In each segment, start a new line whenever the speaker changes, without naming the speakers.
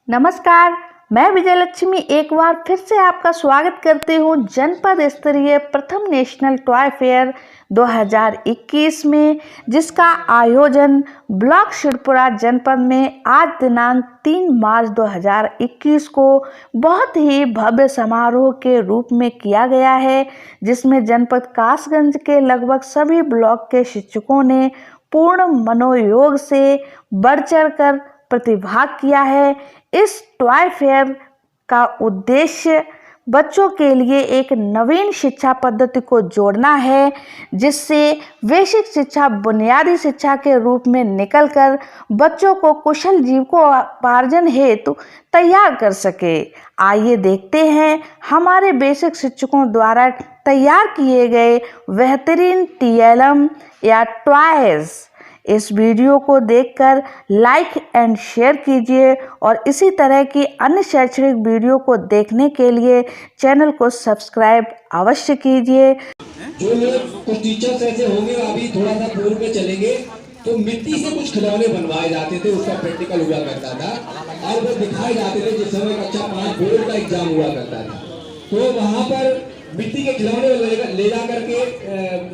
नमस्कार, मैं विजयलक्ष्मी एक बार फिर से आपका स्वागत करती हूँ जनपद स्तरीय प्रथम नेशनल टॉय फेयर 2021 में, जिसका आयोजन ब्लॉक शिवपुरा जनपद में आज दिनांक 3 मार्च 2021 को बहुत ही भव्य समारोह के रूप में किया गया है, जिसमें जनपद कासगंज के लगभग सभी ब्लॉक के शिक्षकों ने पूर्ण मनोयोग से बढ़ चढ़कर प्रतिभाग किया है। इस टॉय फेयर का उद्देश्य बच्चों के लिए एक नवीन शिक्षा पद्धति को जोड़ना है, जिससे बेसिक शिक्षा बुनियादी शिक्षा के रूप में निकलकर बच्चों को कुशल जीविकोपार्जन हेतु तैयार कर सके। आइए देखते हैं हमारे बेसिक शिक्षकों द्वारा तैयार किए गए बेहतरीन टीएलएम या टॉयज। इस वीडियो को देखकर लाइक एंड शेयर कीजिए और इसी तरह की अन्य शैक्षणिक वीडियो को देखने के लिए चैनल को सब्सक्राइब अवश्य कीजिए।
जो लोग कुछ टीचर्स ऐसे होंगे, अभी थोड़ा सा पूर्व में चलेंगे, तो मिट्टी से कुछ खिलौने बनवाए जाते थे, उसका प्रैक्टिकल हुआ करता था और वो दिखाए जाते थे जिस समय कक्षा 5 बोर्ड का एग्जाम हुआ करता था। तो वहाँ पर मिट्टी के खिलौने ले जा करके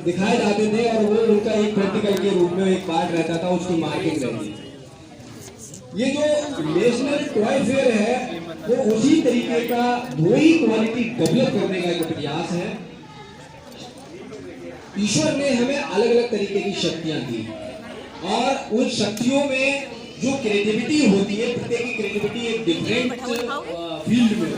दिखाए जाते थे और वो उनका एक प्रैक्टिकल के रूप में एक पार्ट रहता था, उसकी मार्किंग रहती थी। ये जो नेशनल टॉय फेयर है वो उसी तरीके का वही क्वालिटी डेवलप करने का एक प्रयास है। ईश्वर ने हमें अलग अलग तरीके की शक्तियां दी और उन शक्तियों में जो क्रिएटिविटी होती है, प्रत्येक की क्रिएटिविटी एक डिफरेंट फील्ड में,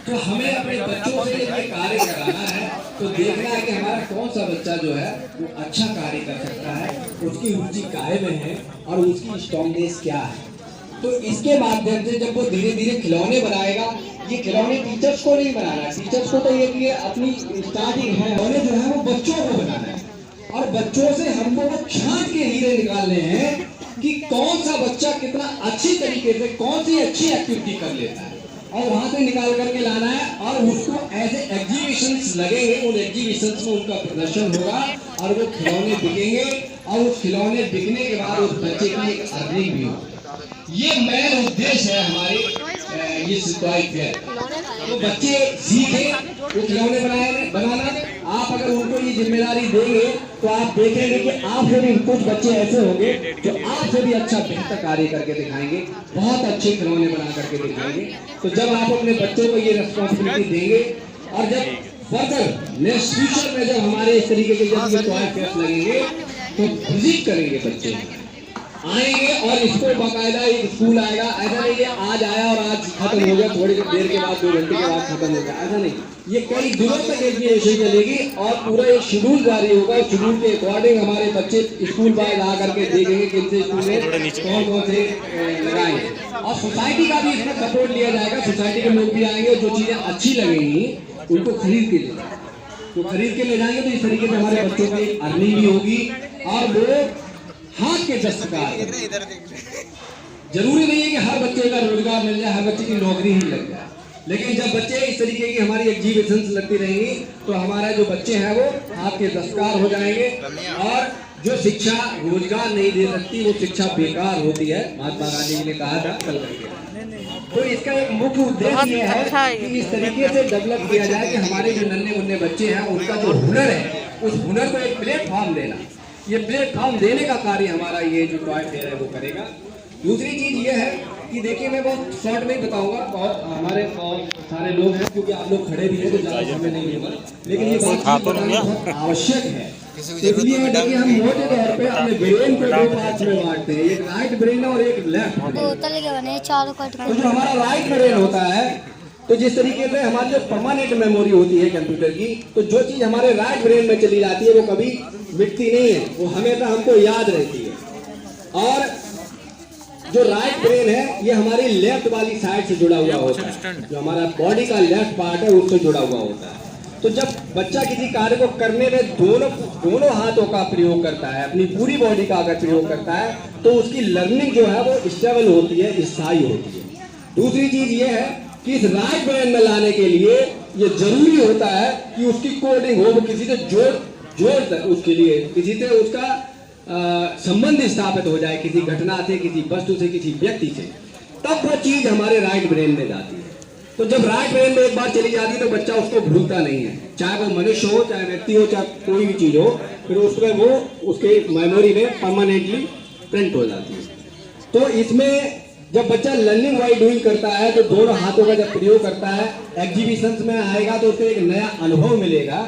तो हमें अपने बच्चों से ये कार्य कराना है। तो देखना है कि हमारा कौन सा बच्चा जो है वो अच्छा कार्य कर सकता है, उसकी रुचि काहे में है और उसकी स्ट्रॉन्गनेस क्या है। तो इसके माध्यम से जब वो धीरे धीरे खिलौने बनाएगा, ये खिलौने टीचर्स को नहीं बनाना है, टीचर्स को तो ये अपनी स्टार्टिंग है, खिलौने जो है वो बच्चों को बनाना है और बच्चों से हमको वो छांट के हीरे निकालने हैं कि कौन सा बच्चा कितना अच्छी तरीके से कौन सी अच्छी एक्टिविटी कर लेता है और वहां से निकाल करके लाना है और उसको ऐसे एग्जीबिशंस लगेंगे, उन एग्जीबिशंस में उनका प्रदर्शन होगा और वो खिलौने बिकेंगे और उस खिलौने बिकने के बाद उस बच्चे की एक अर्निंग भी होगी। ये मेन उद्देश्य है हमारे इस टॉय फेयर। तो बच्चे सीखे वो खिलौने बनाना। आप अगर उनको ये जिम्मेदारी देंगे तो आप देखेंगे कि आपसे भी कुछ बच्चे ऐसे होंगे जो आपसे भी अच्छा बेहतर कार्य करके दिखाएंगे, बहुत अच्छे खिलौने बना करके दिखाएंगे। तो जब आप अपने बच्चों को ये रिस्पॉन्सिबिलिटी देंगे और जब फर्दर नेक्स्ट फ्यूचर में जब हमारे इस तरीके के जब ये टॉय फेयर लगेंगे तो विजिट करेंगे, बच्चे आएंगे और इसको बाकायदा एक स्कूल आएगा। ऐसा नहीं कि आज आया और आज खत्म हो गया, थोड़ी देर के बाद 2 घंटे के बाद खत्म हो गया, ऐसा नहीं। ये कई दिनों तक एग्जीबिशन चलेगी और पूरा एक शेड्यूल जारी होगा। शेड्यूल के अकॉर्डिंग हमारे बच्चे स्कूल बाय ला करके देखेंगे कि इनसे स्कूल में कौन से लगाएंगे और सोसाइटी का भी इसमें सपोर्ट लिया जाएगा। सोसाइटी के लोग भी आएंगे, जो चीजें अच्छी लगेंगी उनको खरीद के ले जाएंगे, तो खरीद के ले जाएंगे। तो इस तरीके से हमारे बच्चों की अर्निंग भी होगी और वो हाथ के दस्तकार। जरूरी नहीं है कि हर बच्चे का रोजगार मिल जाए, हर बच्चे की नौकरी ही लग जाए, लेकिन जब बच्चे इस तरीके की हमारी एग्जीबिशंस लगती रहेंगी तो हमारा जो बच्चे हैं वो हाथ के दस्तकार हो जाएंगे और जो शिक्षा रोजगार नहीं दे सकती वो शिक्षा बेकार होती है, महात्मा गांधी जी ने कहा था कल करके। तो इसका एक मुख्य उद्देश्य ये है कि इस तरीके से डेवलप किया जाए कि हमारे जो नन्हे मुन्ने बच्चे हैं उनका जो हुनर है उस हुनर को एक प्लेटफॉर्म देना, ये प्लेटफॉर्म देने का कार्य हमारा ये जो टॉय फेयर है वो करेगा। दूसरी चीज ये है कि देखिए, मैं बहुत शॉर्ट में ही बताऊंगा, बहुत हमारे सारे लोग हैं क्योंकि आप लोग खड़े भी हैं तो ज़्यादा समय नहीं होगा, लेकिन ये बात बताना बहुत आवश्यक है। इसलिए देखिए, हम मोटे तौर पे अपने ब्रेन को 2 पार्ट में बांटते हैं, एक राइट ब्रेन और एक लेफ्ट ब्रेन। तो जो हमारा राइट ब्रेन होता है, तो जिस तरीके से हमारी जो परमानेंट मेमोरी होती है कंप्यूटर की, तो जो चीज हमारे राइट ब्रेन में चली जाती है वो कभी मिटती नहीं है, वो हमेशा हमको याद रहती है। और जो राइट ब्रेन है ये हमारी लेफ्ट वाली साइड से जुड़ा हुआ होता है, जो हमारा बॉडी का लेफ्ट पार्ट है उससे जुड़ा हुआ होता है। तो जब बच्चा किसी कार्य को करने में दोनों हाथों का प्रयोग करता है, अपनी पूरी बॉडी का अगर प्रयोग करता है, तो उसकी लर्निंग जो है वो स्टेबल होती है, स्थायी होती है। दूसरी चीज ये है कि इस राइट ब्रेन में लाने के लिए ये जरूरी होता है कि उसकी कोडिंग हो, वो किसी से जोड़ उसके लिए किसी से उसका संबंध स्थापित हो जाए, किसी घटना से, किसी वस्तु से, किसी व्यक्ति से। तब वो चीज हमारे राइट ब्रेन में जाती है। तो जब राइट ब्रेन में एक बार चली जाती है तो बच्चा उसको भूलता नहीं है, चाहे वो मनुष्य हो, चाहे व्यक्ति हो, चाहे कोई भी चीज हो, फिर उसमें वो उसके मेमोरी में परमानेंटली प्रिंट हो जाती है। तो इसमें जब बच्चा लर्निंग बाय डूइंग करता है तो दोनों हाथों का जब प्रयोग करता है, एग्जीबिशंस में आएगा तो उसको एक नया अनुभव मिलेगा।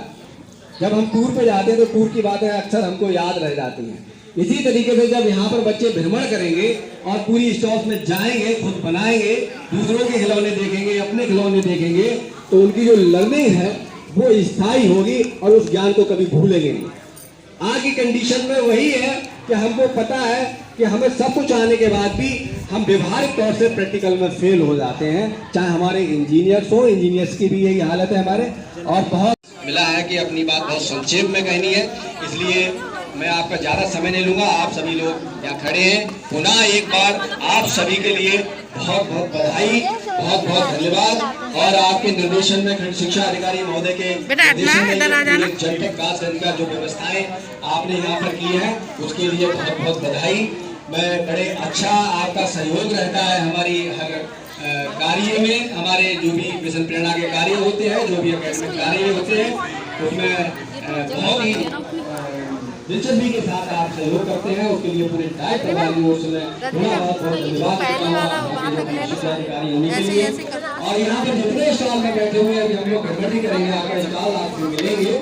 जब हम टूर पे जाते हैं तो टूर की बातें अक्सर हमको याद रह जाती हैं। इसी तरीके से जब यहाँ पर बच्चे भ्रमण करेंगे और पूरी स्टॉल्स में जाएंगे, खुद बनाएंगे, दूसरों के खिलौने देखेंगे, अपने खिलौने देखेंगे, तो उनकी जो लर्निंग है वो स्थायी होगी और उस ज्ञान को कभी भूलेंगे नहीं। आज की कंडीशन में वही है कि हमको पता है कि हमें सब कुछ आने के बाद भी हम व्यवहारिक तौर से प्रैक्टिकल में फेल हो जाते हैं। चाहे हमारे इंजीनियर्स हो, इंजीनियर्स की भी यही हालत है हमारे। और बहुत मिला है कि अपनी बात बहुत संक्षेप में कहनी है, इसलिए मैं आपका ज़्यादा समय नहीं लूँगा। आप सभी लोग यहाँ खड़े हैं, पुनः एक बार आप सभी के लिए बहुत बहुत बधाई, बहुत बहुत धन्यवाद। और आपके निर्देशन में खंड शिक्षा अधिकारी महोदय के निर्देशन में जनपद विकास का जो व्यवस्थाएं आपने यहाँ पर की है उसके लिए बहुत बहुत बधाई। मैं बड़े अच्छा आपका सहयोग रहता है हमारी हर कार्य में, हमारे जो भी मिशन प्रेरणा के कार्य होते हैं, जो भी एकेडमिक कार्य होते हैं, उसमें बहुत ही दिलचस्पी के साथ आप सहयोग करते हैं। उसके लिए पूरे डाइट प्रभारी ओर से बहुत बहुत धन्यवाद अधिकारी होने के लिए। और यहाँ पर जितने स्टॉल में बैठे हुए हैं हम लोग गड़बड़ी करेंगे, आपका स्टॉल आपको मिलेंगे।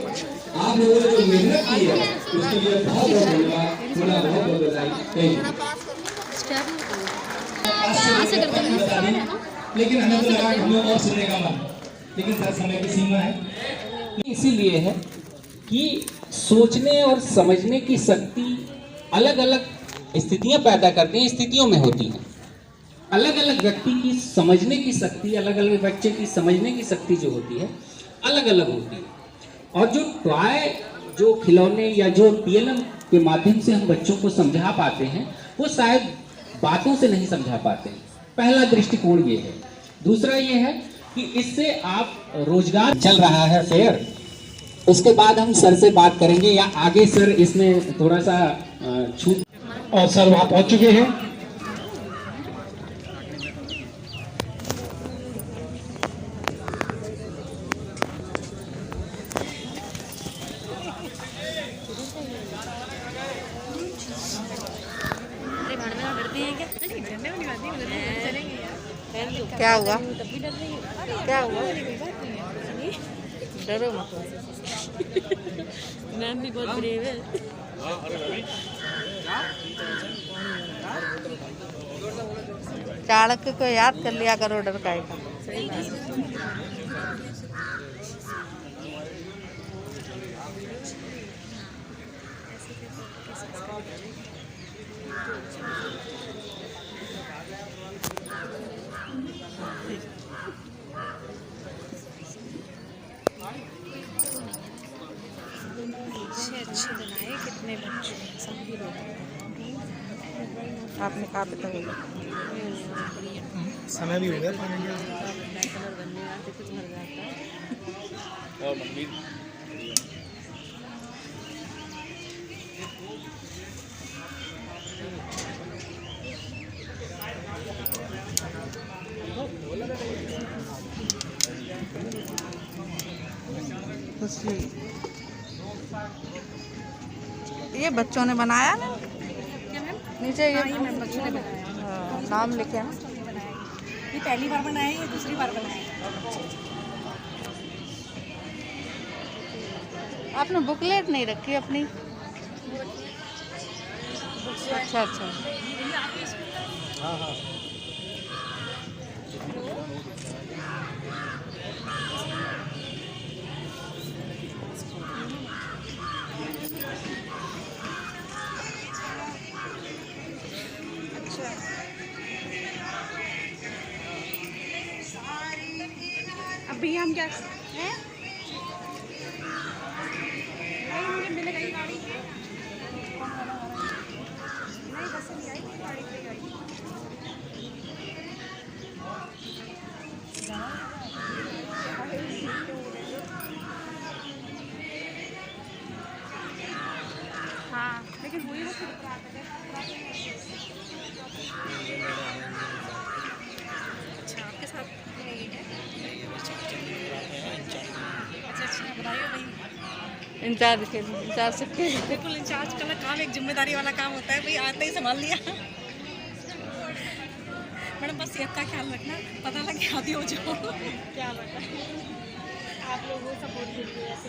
आप लोगों ने जो मेहनत की है उसके लिए बहुत बहुत धन्यवाद, बहुत बहुत बधाई।
लेकिन हमें तो लगा हमें और सुनने का मन, लेकिन सर समय की सीमा है। इसीलिए है कि सोचने और समझने की शक्ति अलग अलग स्थितियां पैदा करती हैं, स्थितियों में होती हैं। अलग अलग व्यक्ति की समझने की शक्ति, अलग अलग बच्चे की समझने की शक्ति जो होती है अलग अलग होती है। और जो टॉय, जो खिलौने या जो पीएलएम के माध्यम से हम बच्चों को समझा पाते हैं वो शायद बातों से नहीं समझा पाते हैं। पहला दृष्टिकोण ये है। दूसरा ये है कि इससे आप रोजगार चल रहा है फेयर, उसके बाद हम सर से बात करेंगे या आगे सर इसमें थोड़ा सा छूट। और सर वहां पहुंच चुके हैं।
क्या हुआ? क्या हुआ? डरो मत।
मैम भी बहुत ब्रेव है।
चाणक्य को याद कर लिया करो, डर का है।
अच्छे बनाए, कितने बच्चे सभी लोग
आपने कहा पे तो
समय भी हो गया पानी का।
कलर बनने आते कुछ भर जाता
और मम्मी
ये बच्चों ने बनाया ना
क्या मैम?
नीचे ये
ये मैम बच्चों ने बनाया।
नाम लिखे ना।
ये पहली बार बनाया, ये दूसरी बार बनाया।
आपने बुकलेट नहीं रखी अपनी? अच्छा अच्छा।
हाँ हाँ
अब भैया हम क्या हैं? नहीं मुझे मिल गई गाड़ी। नहीं बस नहीं आई गाड़ी पे गई। हाँ लेकिन वही वो खुद
इंचार्ज के इंचार्ज सबके
बिल्कुल इंचार्ज का काम एक जिम्मेदारी वाला काम होता है, भाई आते ही संभाल लिया। मैडम बस सेहत का ख्याल रखना, पता लग गया आदि हो जाओ। क्या बताएं आप लोगों को सपोर्ट कीजिए ऐसे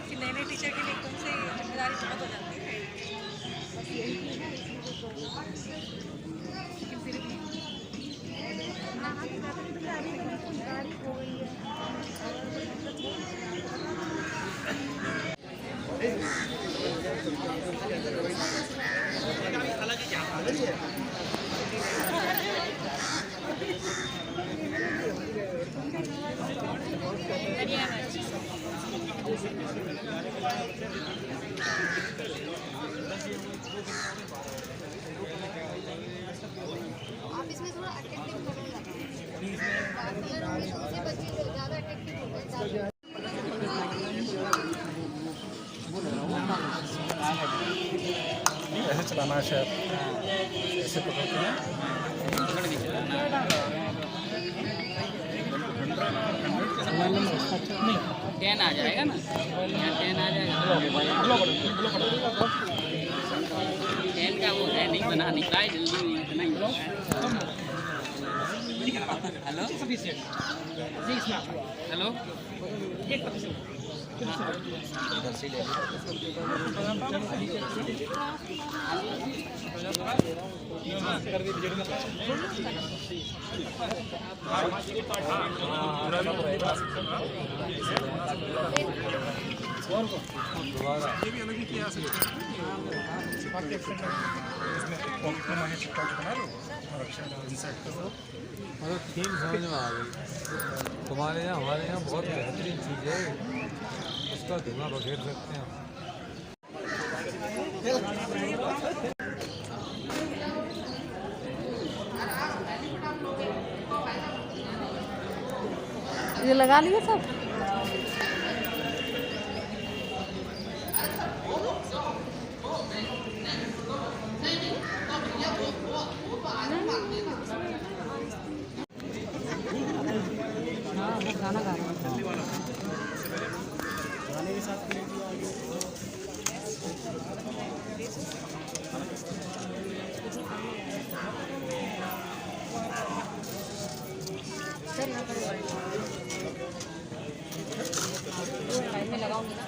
कि नए नए टीचर के लिए एकदम से जिम्मेदारी बहुत हो जाती है। बस यही चीज़ है, लेकिन फिर भी हाँ हाँ गाड़ी हो गई है।
आप इसमें थोड़ा अट्रैक्टिव कलर लगाएं। कलर और से बच्चे ज़्यादा अट्रैक्टिव होते हैं।
ऐसे चलाना है शायद, ऐसे पकड़ते हैं।
टेन आ जाएगा ना, यहाँ 10 आ जाएगा। 10 का वो है नहीं बना, नहीं पाए जल्दी नहीं इतना ही। हेलो हेलो
मतलब थीम समझ में आ गई। तुम्हारे यहाँ हमारे यहाँ बहुत बेहतरीन चीज़ है, उसका धुआं बखेर सकते हैं।
ये लगा लिए सब। खाना खा रहे में लगाऊंगी ना।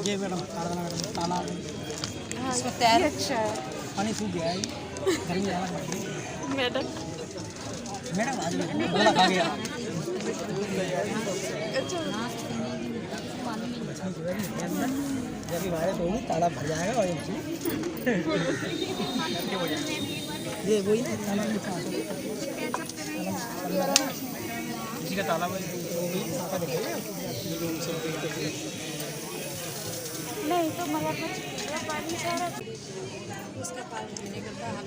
ये मैडम आराधना मैडम ताला
हाँ इसमें तैयार अच्छा है।
पानी सूख गया है, गर्मी ज़्यादा पड़ रही है।
मैडम
मैडम आज बड़ा खा गया। जब भी वायरस होगी ताला भर जाएगा और ये वही ना ताला में किसी का ताला में
नहीं तो मगरमच्छ पानी सारा उसका पानी निकलता है।